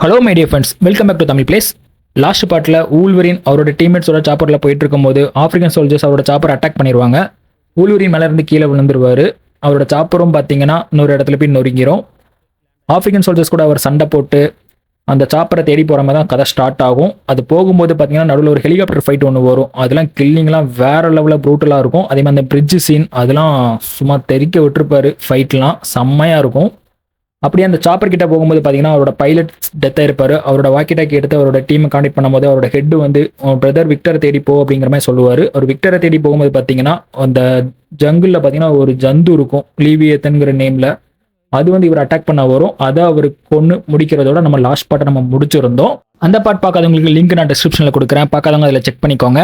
Hello my dear friends, welcome back to Tamil place. Last பார்ட்டில் Wolverine அவரோட டீம்மேட்ஸோட சாப்பரில் போயிட்டு இருக்கும்போது ஆஃப்ரிக்கன் சோல்ஜர்ஸ் அவரோட சாப்பரை அட்டாக் பண்ணிடுவாங்க. ஊல்வரின் மேலே இருந்து கீழே விழுந்துருவார். அவரோட சாப்பரும் பார்த்தீங்கன்னா இன்னொரு இடத்துல போய் நொறுங்கிரும். ஆஃப்ரிக்கன் சோல்ஜர்ஸ் கூட அவர் சண்டை போட்டு அந்த சாப்பரை தேடி போகிற மாதிரி தான் கதை ஸ்டார்ட் ஆகும். அது போகும்போது பார்த்தீங்கன்னா நடுவில் ஒரு ஹெலிகாப்டர் ஃபைட் ஒன்று வரும். அதெல்லாம் கில்லிங்லாம் வேறு லெவலில் ப்ரூட்டலாக இருக்கும். அதே மாதிரி அந்த பிரிட்ஜ் சீன் அதெல்லாம் சும்மா தெறிக்க விட்டுருப்பாரு. ஃபைட்லாம் செம்மையாக இருக்கும். அப்படியே அந்த சாப்பர் கிட்ட போகும்போது பார்த்தீங்கன்னா அவரோட பைலட் டெத்தாக இருப்பார். அவரோட வாக்கி டாக்கி எடுத்து அவரோட டீமை கான்டெக்ட் பண்ணும்போது அவரோட ஹெட் வந்து பிரதர் விக்டரை தேடி போ அப்படிங்கிற மாதிரி சொல்லுவார். அவர் விக்டரை தேடி போகும்போது பார்த்தீங்கன்னா அந்த ஜங்கிளில் பார்த்தீங்கன்னா ஒரு ஜந்து இருக்கும், லீவியத்தன்கிற நேமில். அது வந்து இவர் அட்டாக் பண்ண வரும். அதை அவர் கொன்று முடிக்கிறதோட நம்ம லாஸ்ட் பார்ட்டை நம்ம முடிச்சிருந்தோம். அந்த பார்ட் பார்க்காதவங்களுக்கு லிங்க் நான் டிஸ்கிரிப்ஷனில் கொடுக்குறேன், பார்க்காதவங்க அதில் செக் பண்ணிக்கோங்க.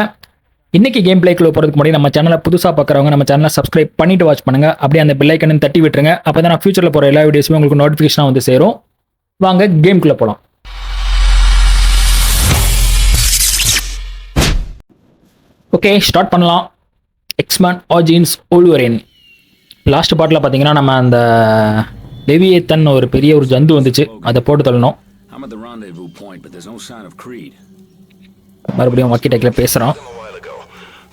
இன்னைக்கு கேம் பிளேக்குள்ள போகிறதுக்கு முன்னாடி நம்ம சேனலை புதுசாக பார்க்குறவங்க நம்ம சேனலை சப்ஸ்கிரைப் பண்ணிட்டு வாட்ச் பண்ணுங்க. அப்படியே அந்த பெல் ஐக்கனை தட்டி விட்டுருங்க. அப்போ தான் நான் ஃபியூச்சரில் போகிற எல்லா வீடியோஸுமே உங்களுக்கு நோட்டிஃபிகேஷனாக வந்து சேரும். வாங்க கேம்குள்ளே போகலாம். ஓகே, ஸ்டார்ட் பண்ணலாம். எக்ஸ்மேன் ஆர்ஜின்ஸ் ஊல்வரின். லாஸ்ட் பார்ட்டில் பார்த்தீங்கன்னா நம்ம அந்த லெவியேத்தன் ஒரு பெரிய ஒரு ஜந்து வந்துச்சு, அதை போட்டு தள்ளணும். மறுபடியும் வாக்கி டாக்கியில் பேசுகிறோம்.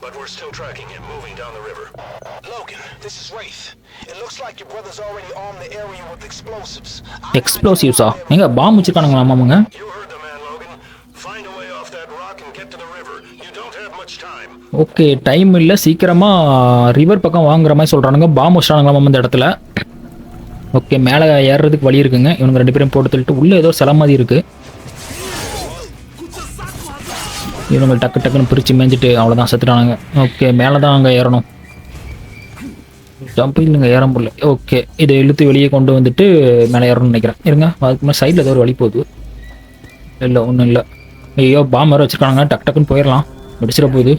But we're still tracking him, moving down the river. Logan, this is Wraith. It looks like your brother's already armed the area with explosives. எக்ஸ்ப்ளோசிவ்ஸா? எங்க bomb வச்சிருக்கானுங்களா மாமாங்க? You heard the man, Logan. Find a way off that rock and get to the river. You don't have much time. Okay, time இல்லை, சீக்கிரமா river பக்கம் வாங்குற மாதிரி சொல்றானுங்க. Bomb வச்சிட்டானுங்களா மாமா இந்த இடத்துல? ஓகே, மேலே ஏறுறதுக்கு வழி இருக்குங்க. இவனுங்க ரெண்டு பேரும் போட்டு தள்ளிட்டு உள்ள ஏதோ சில மாதிரி இருக்கு. இவங்க டக்கு டக்குன்னு பிரித்து மேய்ஞ்சிட்டு அவ்வளோதான் செத்துட்டானுங்க. ஓகே, மேலே தான் அங்கே ஏறணும். ஜம்ப் இல்லைங்க, ஏற முடியல. ஓகே, இதை இழுத்து வெளியே கொண்டு வந்துட்டு மேலே ஏறணும்னு நினைக்கிறேன். இருங்க, அதுக்கு மேலே சைடில் ஏதோ ஒரு வழி போகுது. இல்லை, ஒன்றும் இல்லை. ஐயோ, பாம் வேறு வச்சுருக்கானுங்க. டக்கு டக்குன்னு போயிடலாம், முடிச்சிட போகுது.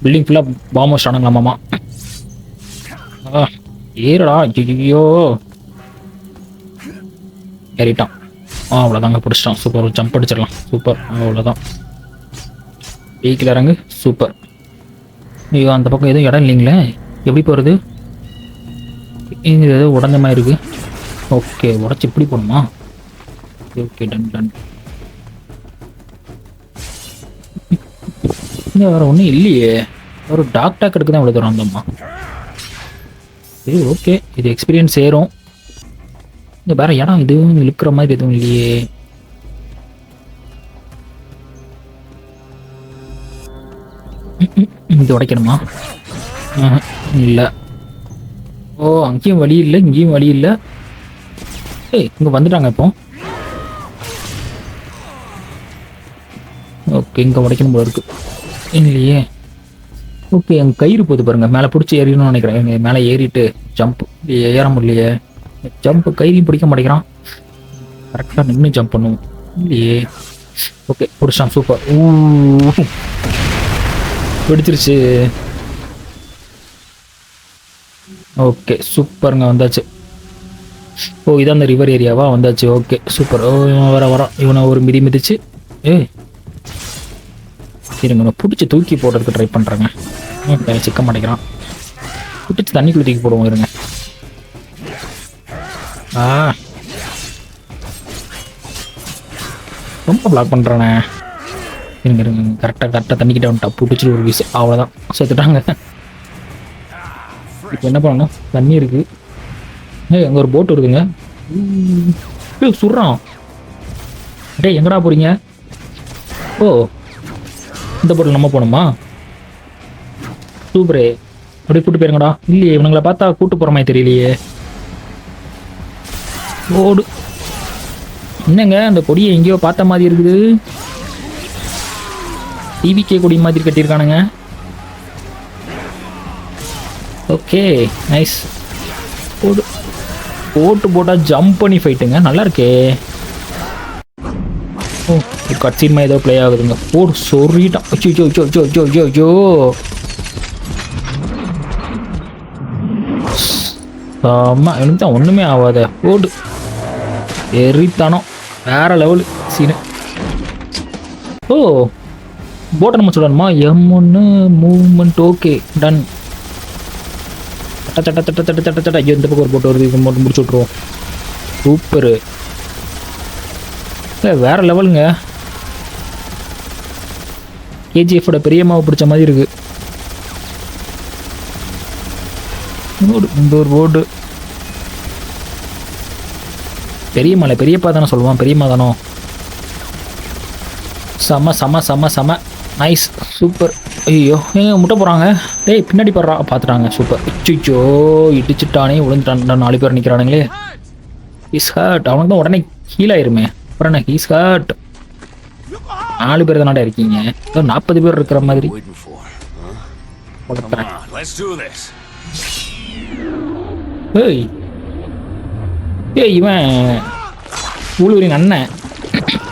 பில்டிங் ஃபுல்லாக பாம் வச்சிட்டானுங்களா மாமா? ஏறடா. ஐயோ, ஏறிட்டான். அவ்வளோதாங்க, பிடிச்சிட்டான். சூப்பர், ஒரு ஜம்ப் அடிச்சிடலாம். சூப்பர், அவ்வளோதான். வெஹிக்கிள் இறங்கு. சூப்பர். ஐயோ, அந்த பக்கம் எதுவும் இடம் இல்லைங்களே, எப்படி போகிறது? இங்கே ஏதோ உடஞ்ச மாதிரி இருக்கு. ஓகே, உடச்சி இப்படி போகணுமா? Okay, done done. இங்கே வேறு ஒன்றும் இல்லையே, ஒரு டாக் எடுக்கு தான் இவ்வளோ தூரம் வந்தோம்மா. சரி, ஓகே, இது எக்ஸ்பீரியன்ஸ் ஏறும். இங்கே வேறு இடம் எதுவும் இழுக்கிற மாதிரி எதுவும் இல்லையே. இது உடைக்கணுமா? இல்லை. ஓ, அங்கேயும் வழி இல்லை, இங்கேயும் வழி இல்லை. ஏய், இங்கே வந்துட்டாங்க இப்போ. ஓகே, இங்கே உடைக்கணும் போல இருக்கு. இல்லையே. ஓகே, எங்கள் கயிறு போகுது பாருங்க, மேலே பிடிச்சி ஏறிடணும்னு நினைக்கிறேன். எங்கள் மேலே ஏறிட்டு ஜம்ப் ஏற முடியலையே. ஜம்ப் கயிறையும் பிடிக்க மாட்டேங்கிறான். கரெக்டாக நின்று ஜம்ப் பண்ணுவோம். இல்லையே. ஓகே, பிடிச்சான். சூப்பர். பிடிச்சிருச்சு. ஓகே, சூப்பருங்க, வந்தாச்சு. ஓ, இதான் அந்த ரிவர் ஏரியாவா? வந்தாச்சு. Okay, super. ஓ, இவன் வரான். இவனை ஒரு மிதிச்சு இருங்க, பிடிச்சி தூக்கி போடுறதுக்கு ட்ரை பண்ணுறாங்க. சிக்க மாட்டேங்கிறான். பிடிச்சி தண்ணிக்குள்ளே தூக்கி போடுவோம். இருங்க. ரொம்ப பிளாக் பண்ணுறானே. இருங்க இருங்க, கரெக்டாக தண்ணிக்கிட்ட வந்துட்டா. பிடிச்சிட்டு ஒரு வீசு, அவ்வளோதான், செத்துட்டாங்க. இப்போ என்ன பண்ணணும்? தண்ணி இருக்குது. அங்கே ஒரு போட் இருக்குங்க. சுடுறான். டே, எங்கடா போகிறீங்க? ஓ, இந்த போட்டில் நம்ம போகணுமா? சூப்பரே, அப்படியே கூட்டு போயிருங்கடா. இல்லையே, இவனுங்களை பார்த்தா கூட்டு போகிற மாதிரி தெரியலையே. ஓடு. என்னங்க, அந்த கொடியை எங்கேயோ பார்த்த மாதிரி இருக்குது. டிவிகே கொடி மாதிரி கட்டியிருக்கானுங்க. Okay, nice. ஓடு. போட்டு போட்டால் ஜம்ப் பண்ணி ஃபைட்டுங்க, நல்லா இருக்கே. ஓ, கட்சின்மா ஏதோ ப்ளே ஆகுதுங்க. ஓடு, சொல்லிட்டான். அச்சோ அச்சோ அச்சோ அச்சோ அச்சோ அச்சோ. ஆமாம், எனக்கு தான் ஒன்றுமே ஆகாத. ஓடு. எரித்தானோ வேற லெவலு சீனு. ஓ, போட்டை நம்ம சொல்லணுமா? M1 movement. Okay, ton. தட்ட தட்ட தட்ட தட்ட தட்ட தட்ட. ஐயோ, இந்த பக்கம் ஒரு போட்டு வருது, இது மட்டும் முடிச்சு விட்ருவோம். சூப்பரு. இல்லை வேறு லெவலுங்க. கேஜிஎஃபோட பெரியம்மாவை பிடிச்ச மாதிரி இருக்கு. இந்த ஒரு ரோடு பெரிய மலை, பெரியப்பா தானே சொல்லுவான், பெரியம்மா தானோ. செம செம செம செம நைஸ் சூப்பர். ஐயோ ஏங்க முட்டை போகிறாங்க. டேய் பின்னாடி போடுறா, பார்த்துட்டாங்க. சூப்பர். இச்சிச்சோ இடிச்சுட்டானே, விழுந்துட்டான். 4 பேர் நிற்கிறானுங்களே. He's hurt. அவனுக்கு தான் உடனே கீழாயிருமே. அப்புறம் என்ன ஹீஸ் ஹர்ட். 4 பேர் தானடா இருக்கீங்க, ஏதோ 40 பேர் இருக்கிற மாதிரி. ஏய் ஏய் இவன் ஊழூரின் அண்ணன்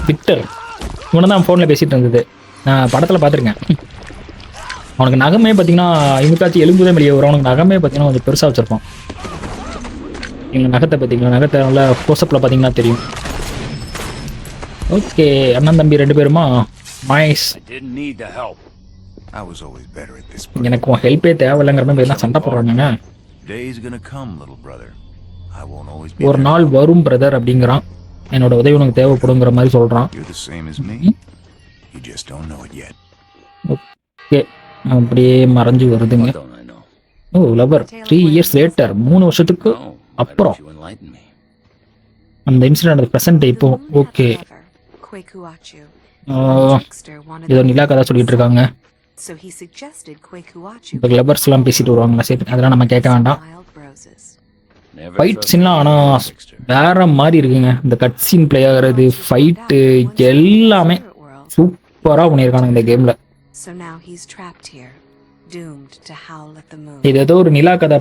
விக்டர், இவனை தான் ஃபோனில் பேசிகிட்டு இருந்தது. நான் படத்தில் பார்த்துருக்கேன். அவனுக்கு நகமே பார்த்தீங்கன்னா இவனுக்காச்சும் எலும்புதான் வெளியே வரும். அவனுக்கு நகமே பார்த்தீங்கன்னா கொஞ்சம் பெருசாக வச்சுருப்பான். எங்கள் நகத்தை பார்த்தீங்களா, நகத்தை நல்லா க்ளோஸ்அப்பில் பார்த்தீங்கன்னா தெரியும். ஓகே அண்ணன் தம்பி 2 பேருமா நைஸ். எனக்கு ஹெல்ப்பே தேவையில்லைங்கிற மாதிரி தான் சண்டை போடுறாங்க. ஒரு நாள் வரும் பிரதர் அப்படிங்கிறான். என்னோட உதவி உனக்கு தேவைப்படுங்கிற மாதிரி சொல்றான். ஓகே அப்படியே மறைஞ்சு வருதுங்க. ஓ லவர் 3 இயர்ஸ் லேட்டர், 3 வருஷத்துக்கு அப்புறம் அந்த இன்சிடென்ட் பிரசன்ட் இப்போ. ஓகே ஏதோ நிலா கதை சொல்லிட்டு இருக்காங்க. இப்போ லவர்ஸ் எல்லாம் பேசிட்டு வருவாங்களா, சரி அதெல்லாம் நம்ம கேட்க வேண்டாம். ஃபைட் சீன்லாம் ஆனால் வேற மாதிரி இருக்குங்க. இந்த கட் சீன் பிளே ஆகிறது, ஃபைட்டு எல்லாமே சூப்பராக பண்ணியிருக்காங்க இந்த கேமில். இது ஏதோ ஒரு நிலா கதை,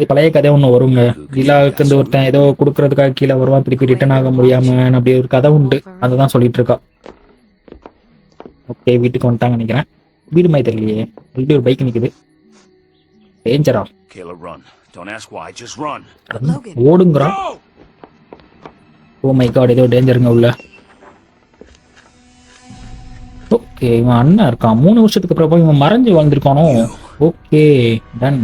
பழைய கதை ஒன்று வருங்க. நிலாவுக்கு இந்த ஒருத்தன் ஏதோ கொடுக்கறதுக்காக கீழே வருவான், திருப்பி ரிட்டர்ன் ஆக முடியாம அப்படி ஒரு கதை உண்டு. அதை தான் சொல்லிட்டு இருக்கா. ஓகே வீட்டுக்கு வந்துட்டாங்க நினைக்கிறேன். வீடு மாதிரி தெரியலையே, இப்படி ஒரு பைக் நிற்குது. டேஞ்சரா ஓடுங்கிறான். ஓ மை காட் ஏதோ டேஞ்சருங்க உள்ள. ஓகே இவன் அண்ணன் இருக்கான். 3 வருஷத்துக்கு அப்புறம் இவன் மறைஞ்சு வாழ்ந்துருக்கானோ. Okay done.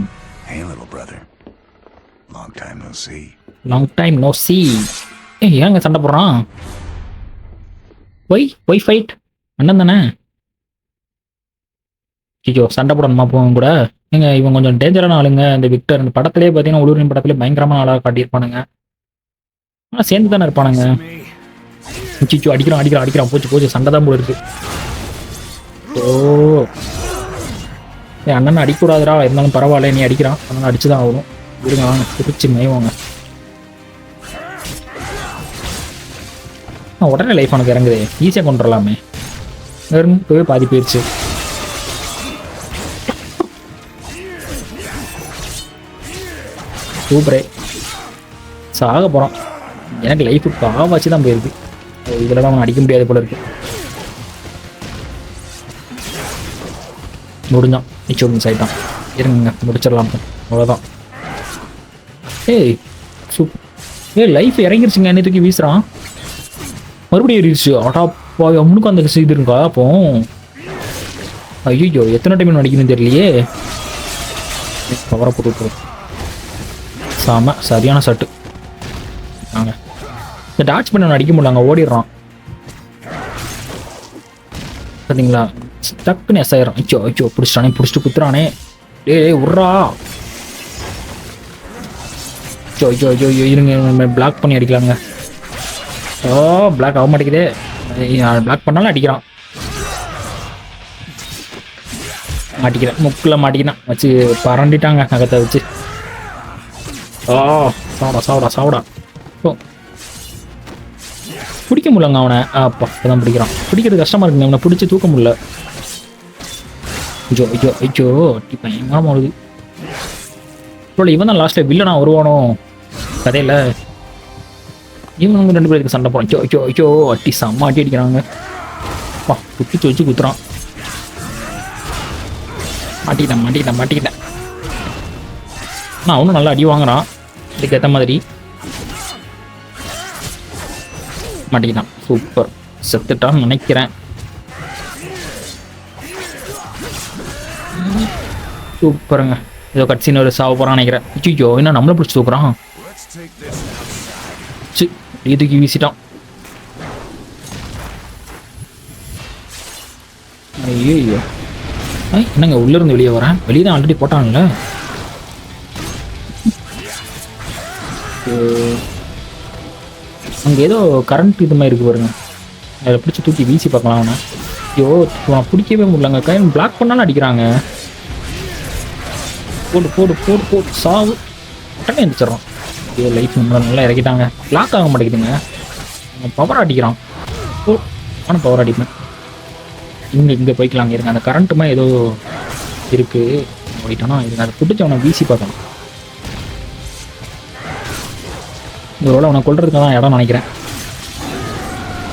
Long time no see. ஏங்க சண்டை போடுறான்? Why fight. அண்ணன் தானே. ஐயோ சண்டை போடணுமா போங்க கூட. ஏங்க இவன் கொஞ்சம் டேஞ்சரான ஆளுங்க. இந்த விக்டர் இந்த படத்திலே பார்த்தீங்கன்னா உள்ளூரின் படத்திலே பயங்கரமான ஆளாக காட்டியிருப்பானுங்க. ஆனால் சேர்ந்து தானே இருப்பானுங்க. சிச்சோ அடிக்கிறான். போச்சு சண்டை தான் போல இருக்கு. ஓ என் அண்ணன் அடிக்கூடாதுரா, இருந்தாலும் பரவாயில்ல நீ அடிக்கிறான், அதனால அடிச்சுதான் ஆகணும். விடுங்க வாங்க பிரிச்சு மேய்வாங்க. உடனே லைஃப் உனக்கு இறங்குது, ஈஸியாக கொண்டுடலாமே. போய் பாதி போயிடுச்சு. சூப்பரே சாக போகிறான். எனக்கு லைஃபு காவாச்சு தான் போயிருக்கு. இதெல்லாம் அவன் அடிக்க முடியாது போல இருக்கு. முடிஞ்சான் நிச்சயம் மிஸ் ஆகிட்டான். இருங்க முடிச்சிடலாம், அவ்வளோதான். ஏய் லைஃப் இறங்கிருச்சுங்க. என்ன தூக்கி வீசுறான், மறுபடியும் ஏறிடுச்சு. ஆட்டாப்பா அவனுக்கும் அந்த இது இருக்கா அப்போ. ஐயோ எத்தனை டைம் நடிக்கணும்னு தெரியலையே. கவரை போட்டு சாம சரியான சட்டு. வாங்க இந்த டாச் பண்ண அடிக்க முடியல, ஓடிடுறான் பார்த்தீங்களா. டக்குன்னு எஸ் ஆயிரும். ஐயோ பிடிச்சிட்டு குத்துறானே. டேய் உர்றா. ஐயோ இருங்க பிளாக் பண்ணி அடிக்கலாங்க. ஓ பிளாக் ஆக மாட்டேங்குதே. பிளாக் பண்ணாலும் அடிக்கிறான். மாட்டிக்கிறேன் முக்கில் மாட்டிக்கிறான் வச்சு பரண்டிட்டாங்க நகத்தை வச்சு. ஓ சாவடா. ஓ பிடிக்க முடியலங்க அவனை. அப்பா இப்போதான் பிடிக்கிறான். பிடிக்கிறது கஷ்டமா இருக்குங்க, அவனை பிடிச்சி தூக்க முடியல. ஐயோ பயங்கரமா வருது. இப்போ இவன் தான் லாஸ்ட்ல வில்லனா வருவானோ கதையில. இவனுங்க 2 பேருக்கு சண்டை போறான். ஐயோ அட்டி செம்ம அட்டி அடிக்கிறாங்க. அப்பா குத்தி வச்சு குத்துறான். மாட்டிக்கிட்டேன். ஆனால் அவனும் நல்லா அடி வாங்குறான் இதுக்கேற்ற மாதிரி. மாட்டிக்கிட்டான். சூப்பர் செத்துட்டான்னு நினைக்கிறேன். சூப்பருங்க. ஏதோ கட்சின்னு ஒரு சாவ போகிறான்னு நினைக்கிறேன். ஐயோ என்ன நம்மளை பிடிச்சி தூக்குறான். இதுக்கு வீசிட்டான். ஐயோ என்னங்க உள்ளேருந்து வெளியே வரேன், வெளியே தான் ஆல்ரெடி போட்டாங்கல்ல. அங்கே ஏதோ கரண்ட் இது மாதிரி இருக்கு பாருங்க, அதை பிடிச்சி தூக்கி வீசி பார்க்கலாம் அவனை. ஐயோ அவனை பிடிக்கவே முடியலங்க, கை பிளாக் பண்ணாலும் அடிக்கிறாங்க. போடு போடு போடு போடு சாவு, உடனே எழுந்திரிச்சிடறான். ஐயோ லைஃப் நல்லா இறக்கிட்டாங்க, பிளாக் ஆக மாட்டேங்குதுங்க, பவர் அடிக்கிறான். ஓ ஆனால் பவர் அடிப்பேன். இங்கே போய்க்கலாங்க இருங்க, அந்த கரண்ட்டுமா ஏதோ இருக்குது போயிட்டானா இருங்க, அதை பிடிச்சி அவனை வீசி பார்க்கணும். இந்த ரோலை அவனை கொள்றதுக்கு தான் இடம் நினைக்கிறேன்.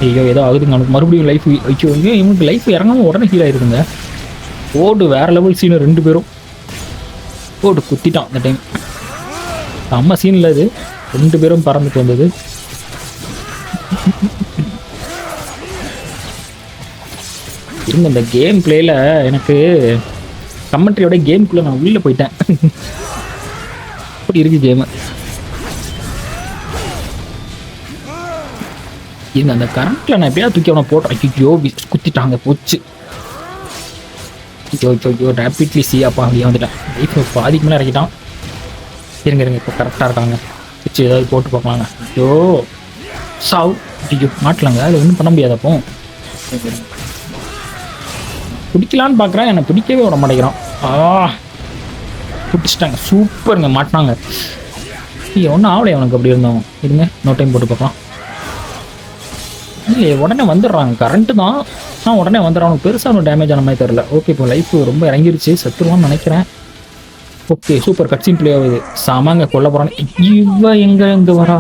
ஐயோ ஏதோ ஆகுதுங்க அவனுக்கு மறுபடியும் லைஃப். ஐயோ ஐயோ இவனுக்கு லைஃப் இறங்காமல் உடனே ஹீல் ஆயிருக்குங்க. ஓடு வேற லெவல் சீனு, 2 பேரும் ஓடு குத்திட்டான் இந்த டைம். செம்ம சீனில் இது, 2 பேரும் பறந்துட்டு வந்தது. இருங்க இந்த கேம் பிளேயில் எனக்கு கமெண்ட்ரியோட கேமுக்குள்ளே நான் உள்ளே போயிட்டேன். அப்படி இருக்கு கேமு. இருங்க அந்த கரண்ட்டில் நான் எப்படியா தூக்கி அவனை போட்டேன். ஐயோ குத்திட்டாங்க போச்சு. ஐயோ ரேப்பிட்லி சியாப்பா அப்படியே வந்துட்டேன். லைஃப் பாதிக்கு மேலே இறக்கிட்டான். இருங்க இப்போ கரெக்டாக இருக்காங்க, வச்சு ஏதாவது போட்டு பார்க்கலாங்க. ஐயோ சாவ். ஐயோ மாட்டலாங்க, அதில் ஒன்றும் பண்ண முடியாது. அப்போ பிடிக்கலான்னு பார்க்குறேன், என்னை பிடிக்கவே விட மாட்டேங்கிறான். பிடிச்சிட்டாங்க, சூப்பருங்க, மாட்டினாங்க. ஒன்றும் ஆகலையே அவனுக்கு அப்படி இருந்தோம். இருங்க இன்னொரு டைம் போட்டு பார்க்கலாம். இல்லையே உடனே வந்துடுறாங்க, கரண்ட்டு தான் ஆனால் உடனே வந்துடுறான். அவனுக்கு பெருசாக ஒன்றும் டேமேஜ் ஆன மாதிரி தெரில. ஓகே இப்போ லைஃப் ரொம்ப இறங்கிருச்சு, செத்துருவான்னு நினைக்கிறேன். ஓகே சூப்பர் கட்சின் பிளே ஆகுது. சாமாங்க கொல்ல போகிறான். இவன் எங்கே வரா?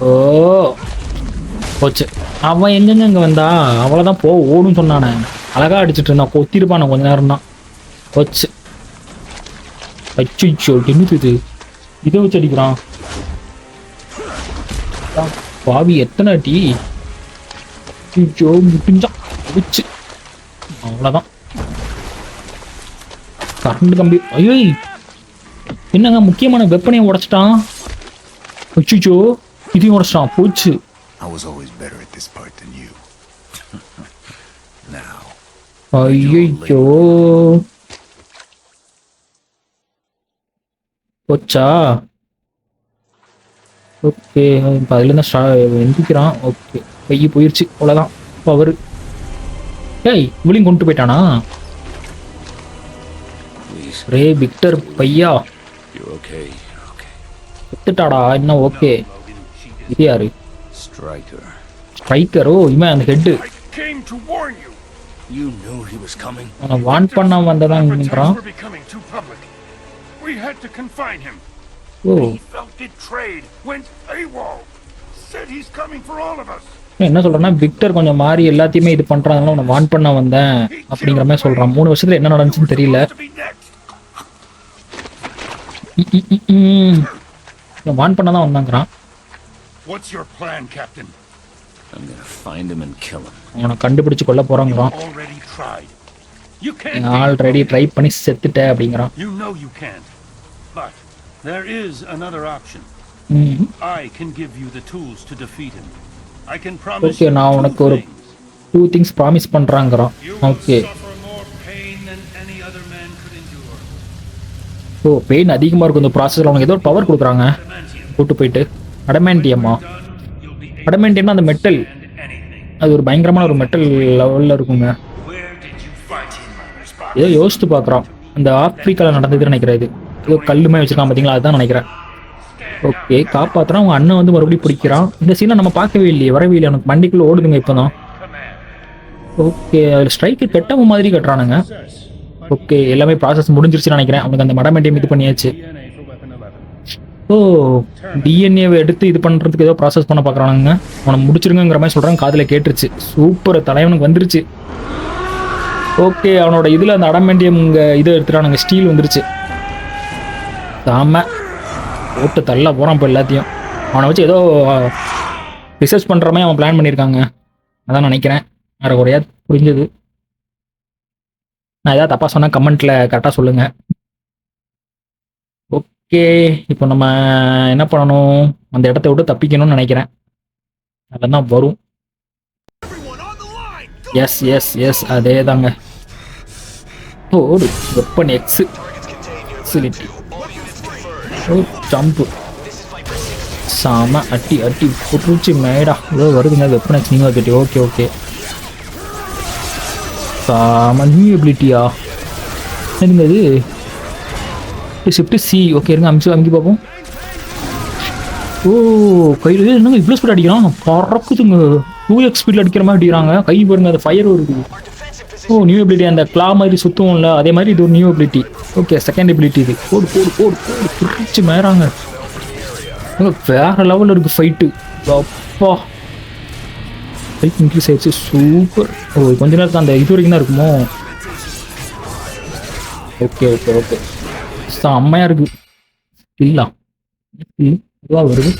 ஓ போச்சு, அவன் எங்கெங்க இங்கே வந்தா அவ்வளோதான் போ ஓடுன்னு சொன்னானே. அழகாக அடிச்சுட்டு இருந்தான், கொத்திருப்பான் கொஞ்ச நேரம் தான். போச்சு. அச்சோ என்னது இது, இதை வச்சு அடிக்கிறான் பாவி. எத்தனை அடி? ஐயோ முடிஞ்சான் போச்சு, அவ்வளோதான். கரண்ட் கம்பி. ஐயோ என்னங்க முக்கியமான வெப்பனையும் உடைச்சிட்டான். அச்சோ இதையும் உடைச்சிட்டான், போச்சு. ஐயோ போச்சா. ஓகே இப்போ அதுலேருந்து எந்திக்கிறான். ஓகே பைய போயிடுச்சு, அவ்வளோதான் பவர். ஏய் இவளையும் கொண்டு போயிட்டானா? ரே விக்டர் பையா செத்துட்டாடா இன்னும். ஓகே இது யாரு? ஸ்ட்ரைக்கரோ இவன் அந்த ஹெட்டு. அவனை வான் பண்ண வந்ததான் நினைக்கிறான். ஓ என்ன சொல்றேன்னா விக்டர் கொஞ்சம் மாறி எல்லாத்தையுமே இது பண்றாங்க, உன்னை வான் பண்ண வந்தேன் அப்படிங்கிற மாதிரி சொல்றான். 3 வருஷத்துல என்ன நடந்துச்சுன்னு தெரியல. வான் பண்ண தான் வந்தாங்கிறான். அவனை கண்டுபிடிச்சு கொல்ல போறாங்கிறான். ஆல்ரெடி ட்ரை பண்ணி செத்துட்ட அப்படிங்கிறான். There is another option. I can give you the tools to defeat him. I can promise you. நான் உனக்கு ஒரு 2 things promise பண்றாங்கறான். ஓகே. ஓ பெயின் அதிகமா இருக்கும் இந்த ப்ராசஸ்ல. உனக்கு ஏதோ ஒரு பவர் கொடுக்குறாங்க கூட்டு போயிட்டு. அடமெண்டியமா? அடமெண்டியம்னா அந்த மெட்டல், அது ஒரு பயங்கரமான ஒரு மெட்டல் லெவல்ல இருக்குங்க. ஏதோ யோசித்து பார்க்குறான். அந்த ஆப்பிரிக்காவில் நடந்ததுன்னு நினைக்கிறேன். இது ஏதோ கல்லுமே வச்சிருக்கான் பார்த்தீங்களா, அதுதான் நினைக்கிறேன். ஓகே காப்பாற்றுறான். அவங்க அண்ணன் வந்து மறுபடியும் பிடிக்கிறான். இந்த சீனை நம்ம பார்க்கவே இல்லையே, வரவே இல்லையே. எனக்கு மண்டிக்குள்ளே ஓடுதுங்க இப்போ தான். ஓகே அதில் ஸ்ட்ரைக்கு கெட்டவ மாதிரி கட்டுறானுங்க. ஓகே எல்லாமே ப்ராசஸ் முடிஞ்சிருச்சுன்னு நினைக்கிறேன். அவனுக்கு அந்த மடமெண்டியம் இது பண்ணியாச்சு. ஓ டிஎன்ஏவை எடுத்து இது பண்ணுறதுக்கு ஏதோ ப்ராசஸ் பண்ண பார்க்குறானுங்க. அவனை முடிச்சிருங்கிற மாதிரி சொல்கிறாங்க. காதில் கேட்டுருச்சு. சூப்பர் தலைவனுக்கு வந்துருச்சு. ஓகே அவனோட இதில் அந்த அடமெண்டியம் இங்கே இது எடுத்துட்டானுங்க. ஸ்டீல் வந்துருச்சு. ஆமாம் போட்டு தள்ள போகிறான் இப்போ எல்லாத்தையும். அவனை வச்சு ஏதோ ரிசர்ச் பண்ணுற மாதிரி அவன் பிளான் பண்ணியிருக்காங்க, அதான் நினைக்கிறேன். வேறு குறையா புரிஞ்சது. நான் ஏதாவது தப்பாக சொன்னால் கமெண்ட்டில் கரெக்டாக சொல்லுங்கள். ஓகே இப்போ நம்ம என்ன பண்ணணும், அந்த இடத்த விட்டு தப்பிக்கணும்னு நினைக்கிறேன். அதெல்லாம் வரும். எஸ் எஸ் எஸ் அதே தாங்க. ஓடு வெப்பன் எக்ஸ் சிலிட்டி ஓ ஜம்பு சாம அட்டி அட்டி புட்டுச்சு மேடா ஏதோ வருதுங்க weapon X new ability okay okay சாம நியூ எபிலிட்டியா என்னங்க அது ஷிஃப்ட் சி ஓகே இருங்க அமுக்கி பார்ப்போம் ஓ கையில் என்னங்க இவ்வளோ ஸ்பீட் அடிக்கிறான் பறக்குதுங்க 2x ஸ்பீடில் அடிக்கிற மாதிரி அடிக்கிறாங்க கை பாருங்க அந்த ஃபயர் வருது ஓ நியூ எபிலிட்டி அந்த கிளா மாதிரி சுற்றுவோம்ல அதே மாதிரி இது ஒரு new ability okay second ability இது போடு போடு போடு போடு பிரிச்சு மேறாங்க வேற லெவலில் இருக்குது ஃபைட்டு அப்பா ஃபைட் இன்க்ரீஸ் ஆயிடுச்சு சூப்பர் ஓ கொஞ்ச நேரத்தில் அந்த இது வரைக்கும் தான் இருக்குமோ ஓகே ஓகே ஓகே செம்மையாக இருக்குது இல்லா இதுவாக வருது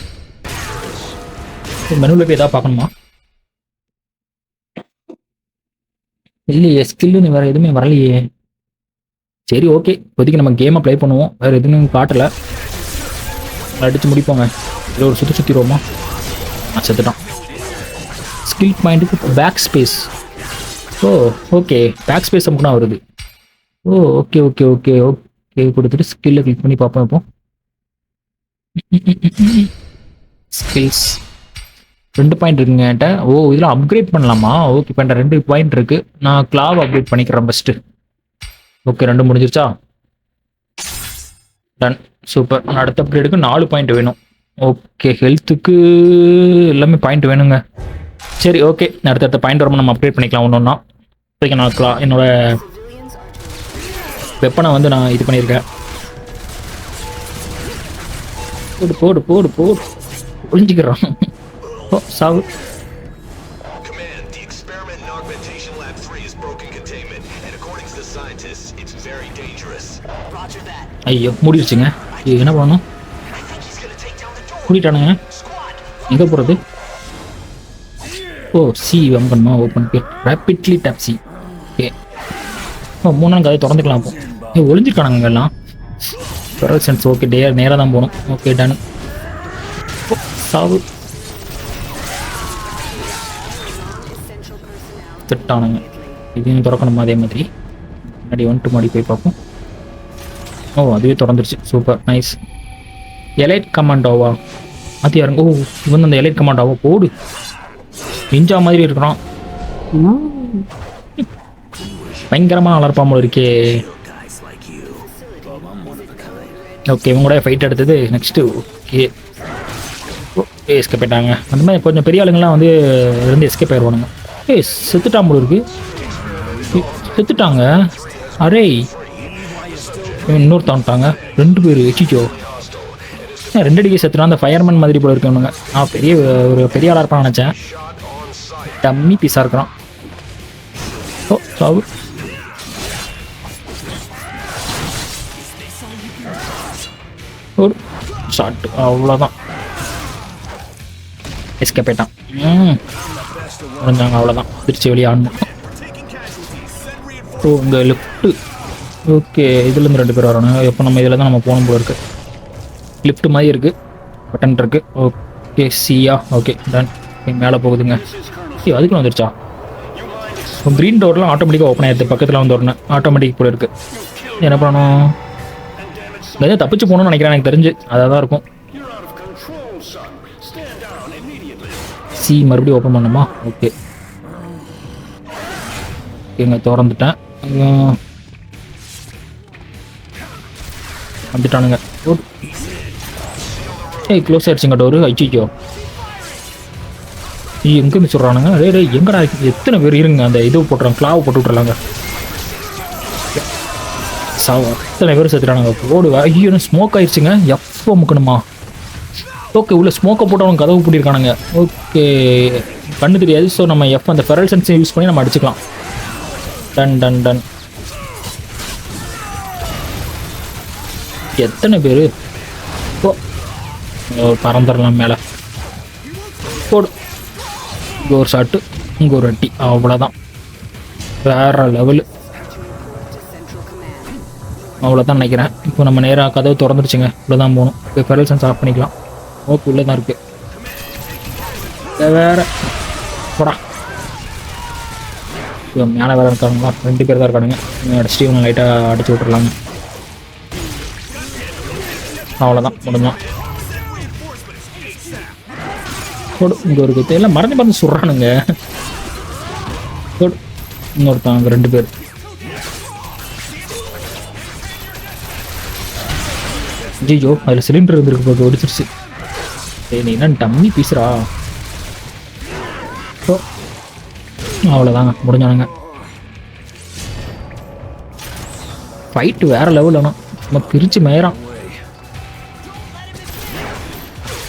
மெனுவில் போய் எதாவது பார்க்கணுமா இல்லையே ஸ்கில்லுன்னு வேறு எதுவுமே வரலையே சரி ஓகே இப்போதைக்கு நம்ம கேமை ப்ளே பண்ணுவோம் வேறு எதுவும் காட்டலை அடித்து முடிப்போங்க இதில் ஒரு சுற்றிடுவோமா செத்துட்டான் ஸ்கில் பாயிண்ட்டுக்கு பேக் ஸ்பேஸ் ஓ ஓகே பேக் ஸ்பேஸ் மட்டும் வருது ஓ ஓகே ஓகே ஓகே ஓகே கொடுத்துட்டு ஸ்கில்லை கிளிக் பண்ணி பார்ப்போம் இப்போ ஸ்கில்ஸ் 2 பாயிண்ட் இருக்குங்க என்கிட்ட ஓ இதில் அப்கிரேட் பண்ணலாமா ஓகே இப்போ 2 பாயிண்ட் இருக்குது நான் கிளாவ் அப்கிரேட் பண்ணிக்கிறேன் ஃபஸ்ட்டு ஓகே 2 முடிஞ்சிருச்சா டன் சூப்பர் அடுத்த அப்கிரேடுக்கு 4 பாயிண்ட் வேணும் ஓகே ஹெல்த்துக்கு எல்லாமே பாயிண்ட் வேணுங்க சரி ஓகே அடுத்த பாயிண்ட் வரும்போது நம்ம அப்கிரேட் பண்ணிக்கலாம் ஒன்று ஓகே நான் என்னோட வெப்பனை வந்து நான் இது பண்ணியிருக்கேன் போடு போடு போடு போடு ஒழிஞ்சிக்கிறான் ஓ சாவு Command, the experiment in Augmentation Lab 3 is broken containment, and according to the scientists, it's very dangerous. Roger that. ஐயோ மூடிடுச்சுங்க என்ன பண்ணணும் I think he's gonna take down the door. மூடிட்டானுங்க Squad, எங்கே போகிறது ஓ சி பண்ணணுமா ஓப்பன் ரேப்பிட்லி டேப் சி okay ஓ 3 நாள் கதை திறந்துக்கலாம் அப்போ ஒளிஞ்சிருக்கானுங்க எல்லாம் ஃபெரல் சென்ஸ் ஓகே நேராக தான் போகணும் ஓகே டன் சாவு திட்டானுங்க இதையும் திறக்கணுமா அதே மாதிரி முன்னாடி வந்துட்டு மாடி போய் பார்ப்போம் ஓ அதுவே திறந்துருச்சு சூப்பர் நைஸ் எலைட் கமாண்டோவா அது யாருங்க ஓ இவன் அந்த எலைட் கமாண்டோவா போடு நிஞ்சா மாதிரி இருக்கிறான் பயங்கரமாக வளர்ப்பாமல் இருக்கே ஓகே இவங்க கூட ஃபைட் எடுத்தது நெக்ஸ்ட்டு ஓகே ஓகே எஸ்கேப் ஆயிட்டாங்க அந்த மாதிரி கொஞ்சம் பெரிய ஆளுங்கள்லாம் வந்து இருந்து எஸ்கேப் ஆயிடுவானுங்க செத்துட்டான் போல இருக்கு செத்துட்டாங்க அரே இன்னொருத்தான்ட்டாங்க 2 பேர் வச்சிச்சோ 2 அடிக்கு செத்துனா அந்த ஃபயர்மேன் மாதிரி போல இருக்கவனுங்க நான் ஒரு பெரிய ஆளாக இருப்பான்னு நினச்சேன் டம்மி பீஸாக இருக்கிறான் ஓ சாவு ஒரு ஷாட் அவ்வளோதான் எஸ்கேப் ஆயிட்டான் முடிஞ்சாங்க அவ்வளோதான் திருச்சி வெளியே ஆடணும் ஓ இந்த லிஃப்ட்டு ஓகே இதுலேருந்து 2 பேர் வரணும் எப்போ நம்ம இதில் தான் நம்ம போகணும் போல இருக்குது லிஃப்ட் மாதிரி இருக்குது பட்டன் இருக்குது ஓகே சியா ஓகே டன் மேலே போகுதுங்க அதுக்குள்ள வந்துருச்சா க்ரீன் டோர்லாம் ஆட்டோமேட்டிக்காக ஓப்பன் ஆயிடுது பக்கத்தில் வந்து வரணும் ஆட்டோமேட்டிக் போல இருக்குது என்ன பண்ணணும் எதாவது தப்பிச்சு போகணும்னு நினைக்கிறேன் எனக்கு தெரிஞ்சு அதாக தான் இருக்கும் சி மறுபடியும் ஓப்பன் பண்ணுமா ஓகே ஓகேங்க திறந்துட்டேன் வந்துட்டானுங்க ஏய் க்ளோஸ் ஆயிடுச்சுங்க டோரு ஐயோ எங்கே மிஸ் சொல்கிறானுங்க டே எங்கடா எத்தனை பேர் இருங்க அந்த இது போட்டுறாங்க கிளாவை போட்டு விட்றலாங்க எத்தனை பேர் செத்துறானுங்க போடு ஐயோ ஸ்மோக் ஆயிடுச்சுங்க எப்போ முக்கணுமா ஓகே உள்ள ஸ்மோக்கை போட்டு அவங்க கதவு பூட்டியிருக்கானுங்க ஓகே கண்ணு தெரியாது ஸோ நம்ம அந்த ஃபெரல் சென்ஸை யூஸ் பண்ணி நம்ம அடிச்சுக்கலாம் டன் டன் டன் எத்தனை பேர் ஓ பறந்துடலாம் மேலே போடு இங்கே ஒரு ஷாட்டு இங்கே ஒரு அட்டி அவ்வளோதான் வேற லெவலு அவ்வளோதான் நினைக்கிறேன் இப்போ நம்ம நேராக கதவு திறந்துருச்சுங்க உள்ளே தான் போகணும் இப்போ ஃபெரல் சென்ஸ் ஆஃப் பண்ணிக்கலாம் ஓகே உள்ளே தான் இருக்குது வேற போடா இவன் மேலே வேறு இருக்கானுங்களா, 2 பேர் தான் இருக்கானுங்க. அடிச்சுட்டு இவனை லைட்டாக அடிச்சு விட்டுறலாங்க. அவ்வளோதான், முடிஞ்சான். இங்கே ஒரு குத்து எல்லாம் மறந்து மறந்து சுடுறானுங்க. இன்னொருத்தாங்க 2 பேர். ஜிஜோ அதில் சிலிண்டர் இருந்திருக்கு போது ஒடிச்சிருச்சு. நீ என்ன டம்மி பீசுறா. அவ்வளோதாங்க, முடிஞ்சானுங்க. ஃபைட்டு வேற லெவல். ஆனால் நம்ம பிரித்து மேயறான்.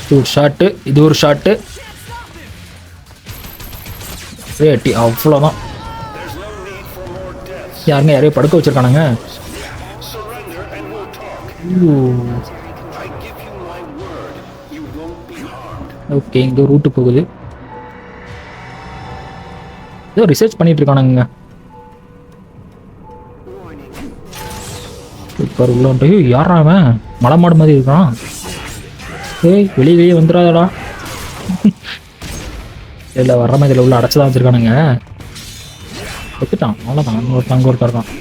இது ஒரு ஷாட்டு, இது ஒரு ஷாட்டு. ஏட்டி அவ்வளோதான். யாருங்க யாரையும் படுக்க வச்சிருக்கானுங்க. ஓகே, இங்கே ரூட்டு போகுது. ஏதோ ரிசர்ச் பண்ணிட்டு இருக்கானுங்க. சூப்பர். உள்ள வந்துட்டு யாரா அவன் மலை மாடு மாதிரி இருக்கான். ஏய் வெளியே வந்துடாதடா. இல்லை வர்ற மாதிரி இதில் உள்ள அடைச்சதான் வச்சுருக்கானுங்க. எடுத்துட்டான், அவ்வளோதான். அங்கே ஒருத்தர் இருக்கான்.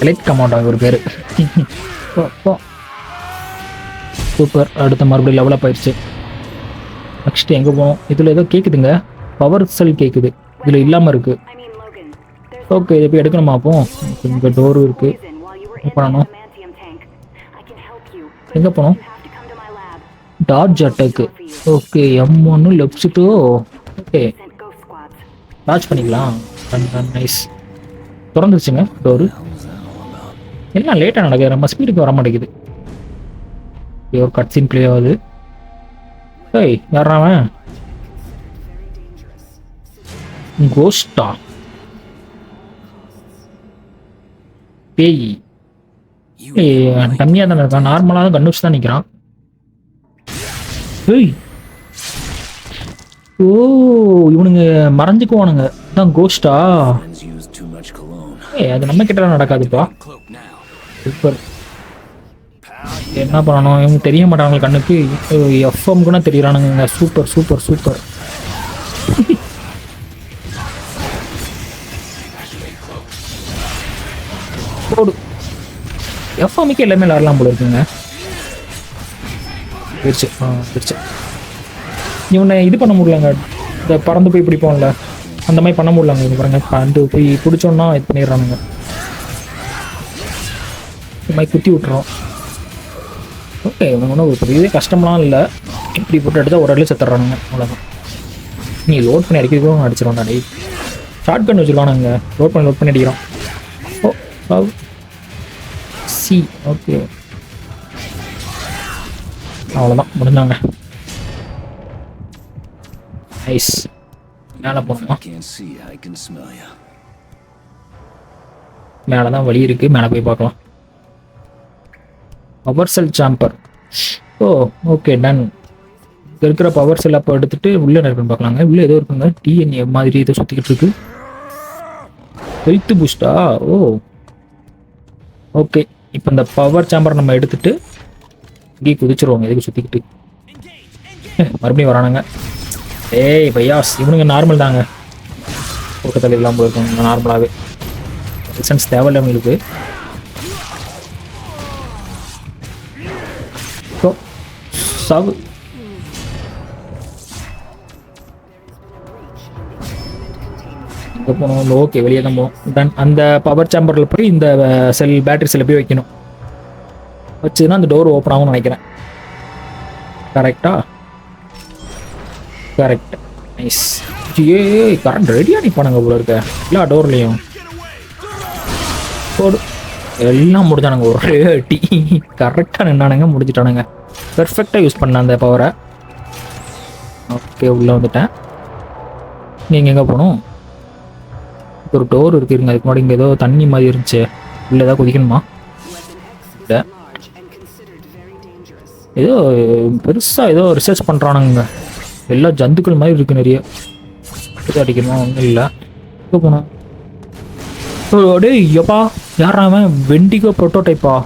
எலைட் கமாண்டோ ஒரு பேர். சூப்பர். அடுத்த மறுபடியும் லெவலப் ஆயிடுச்சு. நெக்ஸ்ட் எங்கே போகணும்? இதில் ஏதோ கேட்குதுங்க, பவர் செல் கேட்குது. இதில் இல்லாமல் இருக்குது. ஓகே, இதை போய் எடுக்கணுமா? அப்போ இங்கே டோரும் இருக்குது. என்ன பண்ணணும்? எங்கே போகணும்? Doge attack. Okay, M1 left shift. Okay, Doge பண்ணிக்கலாம். நைஸ். திறந்துருச்சுங்க டோரு. எல்லாம் லேட்டாக நடக்குது, நம்ம ஸ்பீடுக்கு வர மாட்டேங்குது. ஒரு கட் சீன் ப்ளே ஆகுது. ஏய் யாரா அவன்? கோஸ்டா? பேய்? கம்மியாக தானே இருக்கான், நார்மலாக தான் கண்ணு வச்சு தான் நிற்கிறான். ஏய் ஓ, இவனுங்க மறைஞ்சுக்குவானுங்க. தான் கோஸ்டா? ஏய் அது நம்ம கிட்ட நடக்காதுப்பா. சூப்பர். என்ன பண்ணணும்? இவங்க தெரிய மாட்டாங்க கண்ணுக்கு. எஃப்எம் கூட தெரியறானுங்க. Super super super. போடு. எஃப்எம்க்கு எல்லாமே விளாடலாம் போல இருக்குங்க. பிரிச்சு பிரிச்சு இவனை இது பண்ண முடியலங்க. இந்த பறந்து போய் பிடிப்போம்ல, அந்த மாதிரி பண்ண முடியலங்க. இது பாருங்க, பறந்து போய் பிடிச்சோன்னா இது பண்ணிடுறானுங்க. இந்த மாதிரி குத்தி விட்டுறோம். ஓகே, இவங்க ஒன்றும் ஒரு பெரிய கஷ்டம்லாம் இல்லை. இப்படி போட்டு எடுத்தால் ஒரு இடத்துல செத்துறானுங்க. அவ்வளோதான். நீ லோட் பண்ணி அடிக்கிறதுக்கும் அடிச்சிடோம்டா. டே ஷார்ட் கன் வச்சுருக்கானுங்க. லோட் பண்ணி அடிக்கிறோம். ஓ சி. ஓகே, அவ்வளோதான், முடிஞ்சாங்க. நைஸ். மேலே போகணுமா? மேலே தான் வழி இருக்குது, மேலே போய் பார்க்கலாம். பவர் செல் சாம்பர். ஓ ஓகே, டன். இங்கே இருக்கிற பவர் செல் அப்போ எடுத்துகிட்டு உள்ளே இருக்குன்னு பார்க்கலாங்க. உள்ளே ஏதோ இருக்குங்க, டிஎன்ஏ மாதிரி ஏதோ சுற்றிக்கிட்டு இருக்கு. ஹெல்த் பூஸ்டா? ஓ ஓகே. இப்போ இந்த பவர் சாம்பரை நம்ம எடுத்துகிட்டு இங்கே குதிச்சிருவோங்க. எதுக்கு சுற்றிக்கிட்டு மறுபடியும் வரானுங்க. ஏய் பையாஸ், இவனுங்க நார்மல் தாங்க. கூட்டத்தில் இல்லாமல் போயிருக்காங்க நார்மலாகவே. லைசன்ஸ் தேவையில்லை உங்களுக்கு. சாவு. எங்கே போகணும்? ஓகே, வெளியே தான் போகணும். தென் அந்த பவர் சாம்பரில் போய் இந்த செல், பேட்டரி செல்லை போய் வைக்கணும். வச்சுன்னா அந்த டோர் ஓப்பன் ஆகும்னு நினைக்கிறேன். கரெக்டா? கரெக்ட். நைஸ். ஏ கரெக்ட். ரெடியாக நிற்பானுங்க போல இருக்க எல்லா டோர்லேயும். போடு. எல்லாம் முடிஞ்சானுங்க. ஒரே டீ கரெக்டாக நின்னானுங்க, முடிஞ்சிட்டானுங்க. பெர்ஃபெக்டாக யூஸ் பண்ண அந்த பவரை. ஓகே, உள்ளே வந்துட்டேன். நீங்கள் எங்கே போகணும்? ஒரு டோர் இருக்குதுங்க. அதுக்கு முன்னாடி இங்கே ஏதோ தண்ணி மாதிரி இருந்துச்சு. உள்ளே ஏதாவது குதிக்கணுமா? இல்லை, ஏதோ பெருசாக ஏதோ ரிசர்ச் பண்ணுறானுங்க. எல்லா ஜந்துக்கள் மாதிரி இருக்குது நிறைய. அடிக்கணுமா? ஒன்றும் இல்லை. எங்கே போகணும்? டே எப்பா, யாரா அவன்? வெண்டிகோ ப்ரோட்டோடைப்பா?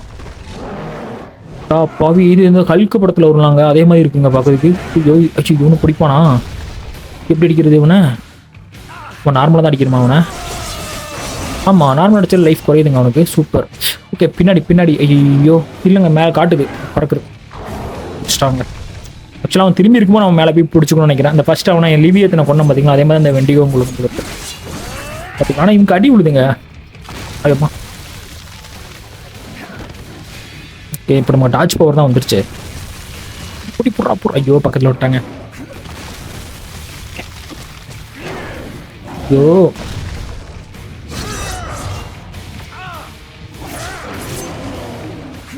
பாவி, இது இந்த ஹல்க் படத்தில் வருவாங்க அதே மாதிரி இருக்குங்க பார்க்கறதுக்கு. ஐயோ இவனு பிடிப்பானா? எப்படி அடிக்கிறது இவனை? இப்போ நார்மலாக தான் அடிக்கணுமா அவனை? ஆமாம், நார்மல் அடிச்சா லைஃப் குறையுதுங்க அவனுக்கு. சூப்பர். ஓகே, பின்னாடி ஐயோ இல்லைங்க, மேலே காட்டுது பறக்குது. பிடிச்சிட்டாங்க. ஆக்சுவலாக அவன் திரும்பி இருக்கும்போது அவன் மேலே போய் பிடிச்சிக்கணும்னு நினைக்கிறேன். அந்த ஃபஸ்ட்டு அவனை என் லிவியத்தை கொண்டேன் பார்த்தீங்களா, அதே மாதிரி அந்த வெண்டிகோ உங்களுக்கு பார்த்தீங்கன்னா. ஆனால் இவங்க அடி விழுதுங்க. ஐயோம்மா. ஓகே, இப்போ நம்ம டாச் பவர் தான் வந்துருச்சு. புறா ஐயோ பக்கத்தில் விட்டாங்க. ஐயோ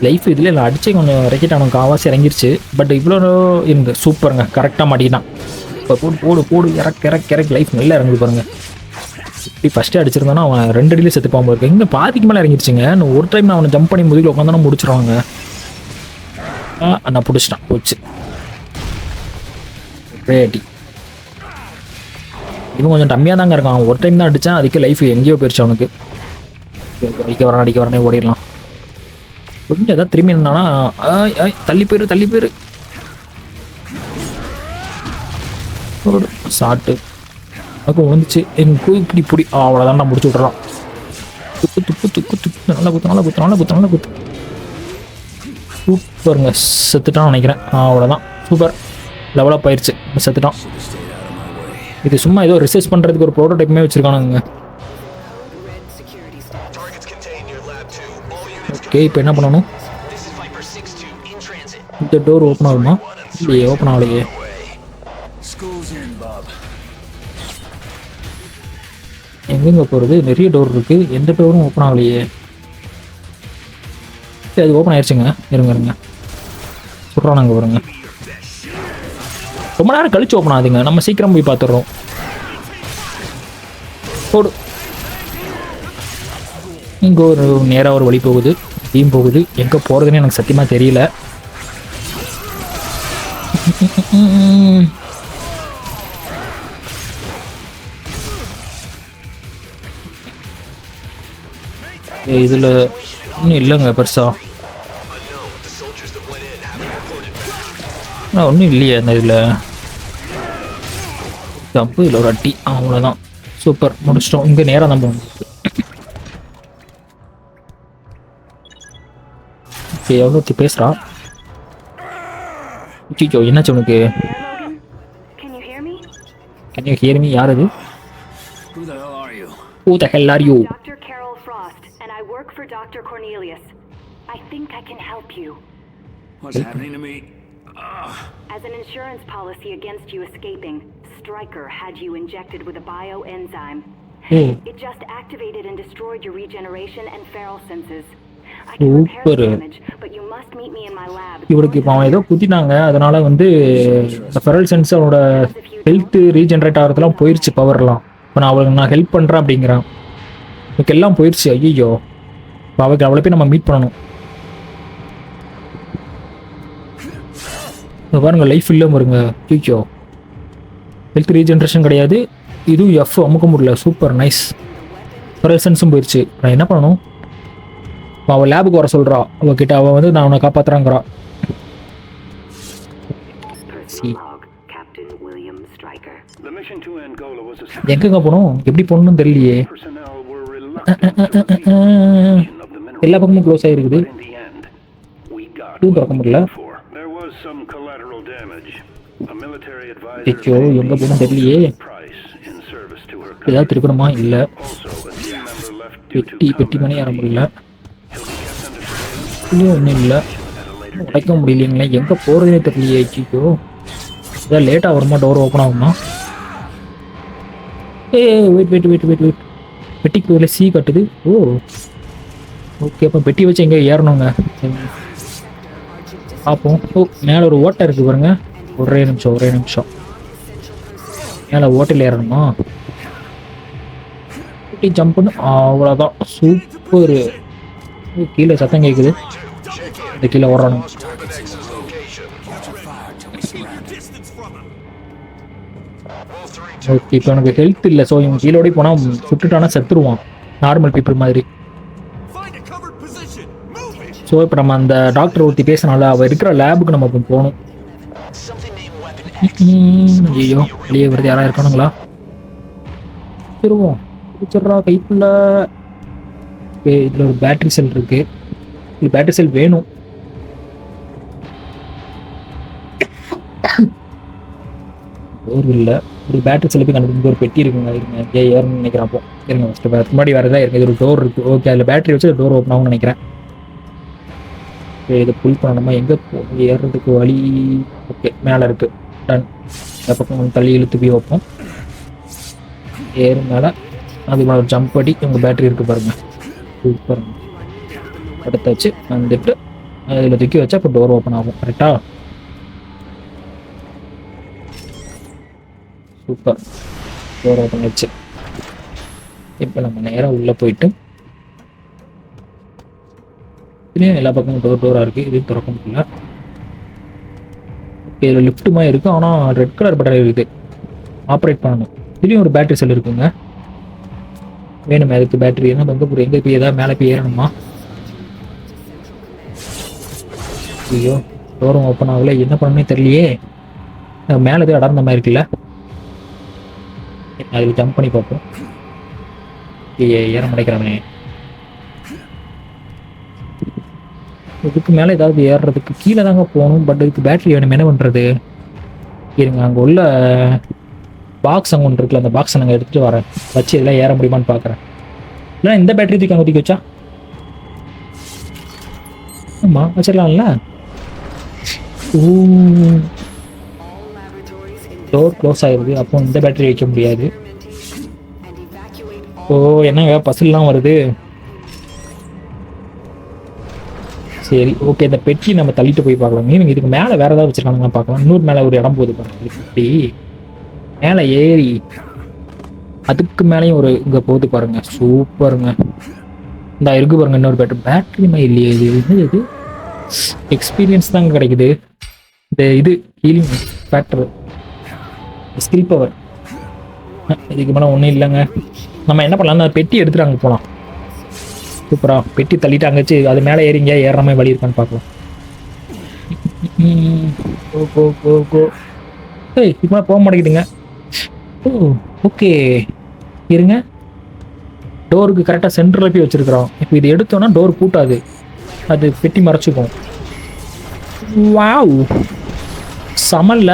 லைஃப் இதில் இல்லை அடிச்சு கொஞ்சம் ரெக்கெட் அவனுக்கு காவாசி இறங்கிருச்சு. பட் இவ்வளோ இருந்து சூப்பருங்க, கரெக்டாக மாட்டிக்கிட்டான். இப்போ போடு இறக்கு லைஃப் நல்லா இறங்குது பாருங்க. இப்படி ஃபஸ்ட்டே அடிச்சிருந்தானா அவன் 2 அடியிலே செத்து போகாமல் இருக்கு. இங்கே பாதிக்கு மேலே இறங்கிருச்சுங்க. இன்னும் ஒரு டைம் நான் அவனை ஜம்ப் பண்ணி முதுகில் உட்காந்தானா முடிச்சிருவாங்க. நான் பிடிச்சிட்டான், போச்சு. ரேடி இவன் கொஞ்சம் கம்மியாக தாங்க இருக்கான். அவன் ஒரு டைம் தான் அடித்தான், அதுக்கு லைஃப் எங்கேயோ போயிடுச்சு அவனுக்கு. அடிக்க வரனே ஓடிடலாம். கொஞ்சம் எதாவது திரும்பி இருந்தானா தள்ளி போயிரு சாட்டு அதுக்கு விழுந்துச்சு. எனக்கு இப்படி அவ்வளோதான் நான் முடிச்சு விட்றான். துப்பு நல்லா குத்து சூப்பருங்க. செத்துட்டான்னு நினைக்கிறேன். அவ்வளோதான், சூப்பர். லெவலப் ஆயிடுச்சு, செத்துட்டான். இது சும்மா ஏதோ ரிசர்ச் பண்ணுறதுக்கு ஒரு ப்ரோட்டோடைப்புமே வச்சுருக்கானுங்க. ஓகே, இப்போ என்ன பண்ணணும்? இந்த டோர் ஓப்பன் ஆகுமா? இல்லையே, ஓப்பன் ஆகலையே. எங்கெங்க போகிறது? நிறைய டோர் இருக்குது, எந்த டோரும் ஓப்பன் ஆகலையே. சரி, அது ஓப்பன் ஆயிடுச்சுங்க. இருங்க சொல்கிறானாங்க பாருங்க. ரொம்ப நேரம் கழிச்சு ஓப்பன் ஆகுதுங்க. நம்ம சீக்கிரம் போய் பார்த்துடுறோம். போடு. இங்கே ஒரு நேராக ஒரு வழி போகுது, டீம் போகுது. எங்கே போகிறதுன்னு எனக்கு சத்தியமாக தெரியல. இதில் ஒன்றும் இல்லைங்க பெருசா. ஒன்றும் இல்லையே அந்த இதில். தப்பு இல்லை, ஒரு அட்டி, அவ்வளோதான். சூப்பர், முடிச்சிட்டோம். இங்கே நேராக தான் போகணும். ஓகே, எவ்வளோ பேசுகிறா? ஐயோ, என்னாச்சு உனக்கு? Can you hear me? யார் அது? Who the hell are you? Who the hell are you? Dr. Carol Frost, and I work for Dr. Cornelius. I think I can help you. What's happening to me? As an insurance policy against you escaping, Stryker had you injected with a bioenzyme. Oh. It just activated and destroyed your regeneration and feral senses. I can repair the damage, but you must meet me in my lab. இவருக்கு இப்போ அவன் ஏதோ குத்திட்டாங்க, அதனால வந்து இந்த Pharrell sense அவனோட health regenerate ஆகிறதுலாம் போயிடுச்சு, பவர்லாம். இப்போ நான் அவளுக்கு நான் ஹெல்ப் பண்ணுறேன் அப்படிங்கிறான். எனக்கு எல்லாம் போயிடுச்சு. ஐயோ, இப்போ அவளுக்கு அவளை போய் நம்ம மீட் பண்ணணும். பாருங்க, லைஃப் இல்லை பாருங்க. ஐயோ, ஹெல்த் ரீஜென்ரேஷன் கிடையாது. இதுவும் எஃப் அமுக்க முடியல. Super, nice. ஃபெரல் சென்ஸும் போயிடுச்சு. நான் என்ன பண்ணணும்? அவள் லேபுக்கு வர சொல்கிறா. அவகிட்ட அவள் வந்து நான் உன்னை காப்பாற்றுறாங்கிறா. எங்கெங்க போகணும், எப்படி போகணும்னு தெரியலையே. எல்லா பக்கமும் க்ளோஸ் ஆகிருக்குது. திறக்க முடியல. ஐயோ, எங்கே போகணும் தெரியலையே. ஏதாவது திருக்கணுமா? இல்லை. பெட்டி மணி ஏற முடியல. ஒன்றும் இல்லை, உடைக்க முடியலைங்களே. எங்கே போகிறதுனே தெரியலையே. ஐயோ, இதான் லேட்டாக வருமா? டோர் ஓப்பன் ஆகுமா? வெயிட். பெட்டிக்கு பதில் சி கட்டுது. ஓ, ஓகே. அப்போ பெட்டி வச்சு எங்கே ஏறணுங்க? பார்ப்போம். ஓ, மேலே ஒரு ஓட்டை இருக்குது பாருங்க. ஒரே நிமிஷம். மேலே ஓட்டையில் ஏறணுமா? பெட்டி ஜம்ப் பண்ணு, அவ்வளோதான். சூப்பர். கீழே சத்தம் கேட்குது. இந்த கீழே ஓடணும். ஓகே, இப்போ எனக்கு ஹெல்த் இல்லை. ஸோ இவன் கீழோடி போனால் சுட்டுட்டானா செத்துருவான், நார்மல் பீப்புள் மாதிரி. ஸோ இப்போ நம்ம அந்த டாக்டர் ஒருத்தி பேசினால அவள் இருக்கிற லேபுக்கு நம்ம இப்போ போகணும். ஐயோ, வெளியே வருது. யாராக இருக்கானுங்களா? பிடிச்சிருவோம். பிடிச்சிடுறா கைக்குள்ள. ஓகே, இதில் ஒரு பேட்டரி செல் இருக்கு. இது பேட்டரி செல் வேணும். டோர் இல்லை. ஒரு பேட்டரி செல்லுக்கு கண்டுபிடிக்க ஒரு பெட்டி இருக்குங்க. இருங்க ஏறணும்னு நினைக்கிறேன். அப்போ இருங்க ஃபஸ்ட்டு முன்னாடி வரதா இருக்கு. இது ஒரு டோர் இருக்கு. ஓகே, அதில் பேட்டரி வச்சு டோர் ஓப்பன் ஆகும்னு நினைக்கிறேன். ஓகே, இதை புல் பண்ணணுமா? எங்கே ஏறுறதுக்கு வழி? ஓகே, மேலே இருக்கு. டன். இந்த பக்கம் கொஞ்சம் தள்ளி இழுத்து போய் வைப்போம். ஏறு மேலே அது மேலே ஒரு ஜம்ப் அடி. உங்கள் பேட்டரி இருக்குது பாருங்க. சூப்பர். எடுத்தாச்சு. வந்துட்டு அதில் தூக்கி வச்சா இப்போ டோர் ஓப்பன் ஆகும். கரெக்டா? சூப்பர். டோர் ஓப்பன் ஆச்சு. இப்போ நம்ம நேராக உள்ளே போயிட்டு இதுலேயும் எல்லா பக்கமும் டோராக இருக்குது. இது திறக்க முடியல. ஓகே, இதில் லிஃப்ட்டுமா இருக்குது. ஆனால் ரெட் கலர் பட்டன் இருக்குது. ஆப்ரேட் பண்ணணும். இதுலேயும் ஒரு பேட்டரி செல் இருக்குங்க. வேணுமே அதுக்கு பேட்டரி. என்ன எங்கே போய் எங்கே போய் ஏதாவது மேலே போய் ஏறணுமா? ஐயோ, டோரும் ஓப்பன் ஆகல. என்ன பண்ணணும்னே தெரியலையே. மேலே எதுவும் அடர்ந்த மாதிரி இருக்குல்ல. அதில் ஜம்ப் பண்ணி பார்ப்போம். ஏற முடைக்கிறவனே. இதுக்கு மேலே ஏதாவது ஏறுறதுக்கு கீழே தாங்க போகணும். பட் இதுக்கு பேட்டரி வேணும். என்ன பண்ணுறது? இருங்க, அங்கே உள்ள பாக்ஸ் அங்கே ஒன்று இருக்குல்ல, அந்த பாக்ஸை நாங்கள் எடுத்துகிட்டு வரேன். வச்சு இதெல்லாம் ஏற முடியுமான்னு பார்க்குறேன். இல்லைன்னா இந்த பேட்டரி தூக்கி அங்கே தூக்கி வச்சா ஆமாம் வச்சிடலாம்ல. டோர் க்ளோஸ் ஆகிடுது. அப்போ இந்த பேட்டரி வைக்க முடியாது. ஓ, என்னங்க பசில்லாம் வருது. சரி, ஓகே, இந்த பெட்டி நம்ம தள்ளிட்டு போய் பார்க்கலாம். நீங்கள் இதுக்கு மேலே வேறு ஏதாவது வச்சுருக்காங்க பார்க்கலாம். இன்னொரு மேலே ஒரு இடம் போகுது பாருங்க. இப்படி மேலே ஏறி அதுக்கு மேலேயும் ஒரு இங்கே போகுது பாருங்க. சூப்பருங்க. இந்த இருக்கு பாருங்க. இன்னொரு பேட்டரியுமே இல்லையே. இது இது எக்ஸ்பீரியன்ஸ் தாங்க கிடைக்குது. இந்த இது ஹீலிங் ஃபேக்டர், ஸ்கில் பவர். இதுக்கு மேலே ஒன்றும் இல்லைங்க. நம்ம என்ன பண்ணலாம்? அந்த பெட்டி எடுத்துட்டு அங்கே போகலாம். சூப்பரா. பெட்டி தள்ளிட்டு அங்கேச்சு அது மேலே ஏறிங்க ஏறுற மாதிரி வழி இருக்கான்னு பார்க்கலாம். கோ ஏய், இப்போ போக மாட்டேங்குதுங்க. ஓ, ஓகே, இருங்க. டோருக்கு கரெக்டாக சென்டரில் போய் வச்சுருக்குறோம். இப்போ இது எடுத்தோன்னா டோர் பூட்டாது. அது பெட்டி மறைச்சிக்கும். வாவ், சமல்ல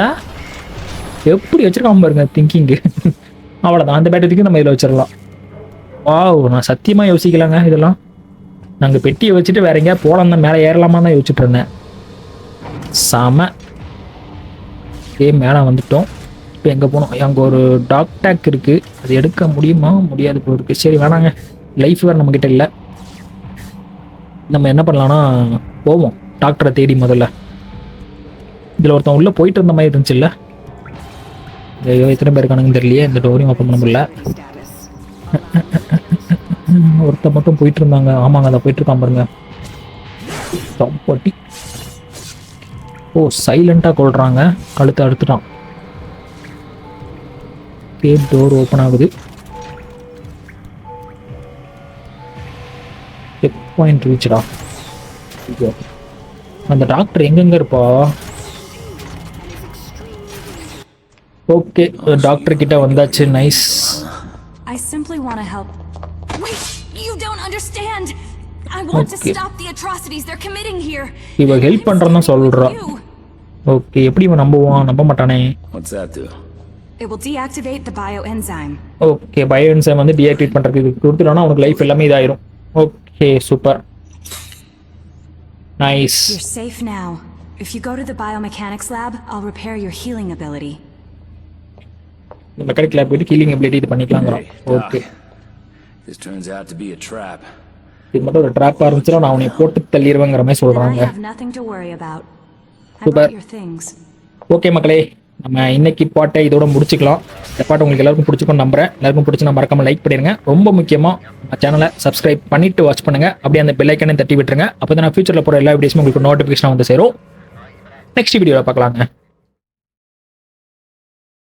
எப்படி வச்சுருக்காம பாருங்க திங்கிங்கு. அவ்வளோதான். அந்த பேட்டரிக்கு நம்ம இதில் வச்சிடலாம். வாவ், நான் சத்தியமாக யோசிக்கலாங்க இதெல்லாம். நாங்கள் பெட்டியை வச்சுட்டு வேற எங்கேயா போகலாம் தான், மேலே ஏறலாமா தான் யோசிச்சுட்டு இருந்தேன். செம. மேலே வந்துட்டோம். இப்போ எங்கே போகணும்? அங்கே ஒரு டாக் டேக் இருக்குது. அது எடுக்க முடியுமா? முடியாது போல இருக்குது. சரி வேணாங்க, லைஃப் வேறு நம்மக்கிட்ட இல்லை. நம்ம என்ன பண்ணலான்னா போவோம் டாக்டரை தேடி. முதல்ல இதில் ஒருத்தன் உள்ளே போயிட்டு இருந்த மாதிரி இருந்துச்சு இல்லை? ஐயோ, எத்தனை பேர் இருக்கானுங்கன்னு தெரியலையே. இந்த டோரையும் ஓப்பன் பண்ண முடியல. ஒருத்தர் மட்டும் போயிட்டு இருந்தாங்க. ஆமாங்க, அதை போயிட்டு இருக்கான் பாருங்க. தப்பாட்டி. ஓ, சைலண்டாக கொள்றாங்க. கழுத்தை அறுத்துட்டான். டோர் ஓப்பன் ஆகுது. செக் பாயிண்ட் ரீச்டா. அந்த டாக்டர் எங்கெங்க இருப்பா? ஓகே, டாக்டர் கிட்ட வந்தாச்சு. Nice. I simply want to help. Wait, you don't understand. I want to stop the atrocities they're committing here. இவ ஹெல்ப் பண்றேன்னு சொல்றா. ஓகே, எப்படி இவன் நம்புவான்? நம்ப மாட்டானே. What's that do? It will deactivate the bioenzyme. Okay, bioenzyme வந்து deactivate பண்றதுக்கு கொடுத்துட்டோம்னா அவனுக்கு லைஃப் எல்லாமே இதாயிரும். Okay, super. Nice. You're safe now. If you go to the biomechanics lab, I'll repair your healing ability. இந்த மெக்கானிக் லேப் போயிட்டு healing ability இது பண்ணிக்கலாம்ங்கறான். Okay. This turns out to be a trap. இது மட்டும் ஒரு ட்ராப்பா இருந்துச்சுனா நான் அவனை போட்டு தள்ளிடுவேங்கற மாதிரி சொல்றாங்க. I have nothing to worry about. About your things. Okay மக்களே, நம்ம இன்னைக்கு பாட்டை இதோட முடிச்சுக்கலாம். இந்த பாட்டு உங்களுக்கு எல்லாருக்கும் பிடிச்சிருக்கும்னு நம்புறேன். எல்லாருக்கும் பிடிச்சினா மறக்காம லைக் பண்ணிருங்க. ரொம்ப முக்கியமா நம்ம சேனலை சப்ஸ்கிரைப் பண்ணிட்டு வாட்ச் பண்ணுங்க. அப்படியே அந்த பெல் ஐகானை தட்டி விட்டுருங்க. அப்பதான் நான் ஃபியூச்சர்ல போற எல்லா வீடியோஸும் உங்களுக்கு நோட்டிஃபிகேஷன் வந்து சேரும். நெக்ஸ்ட் வீடியோல பார்க்கலாங்க.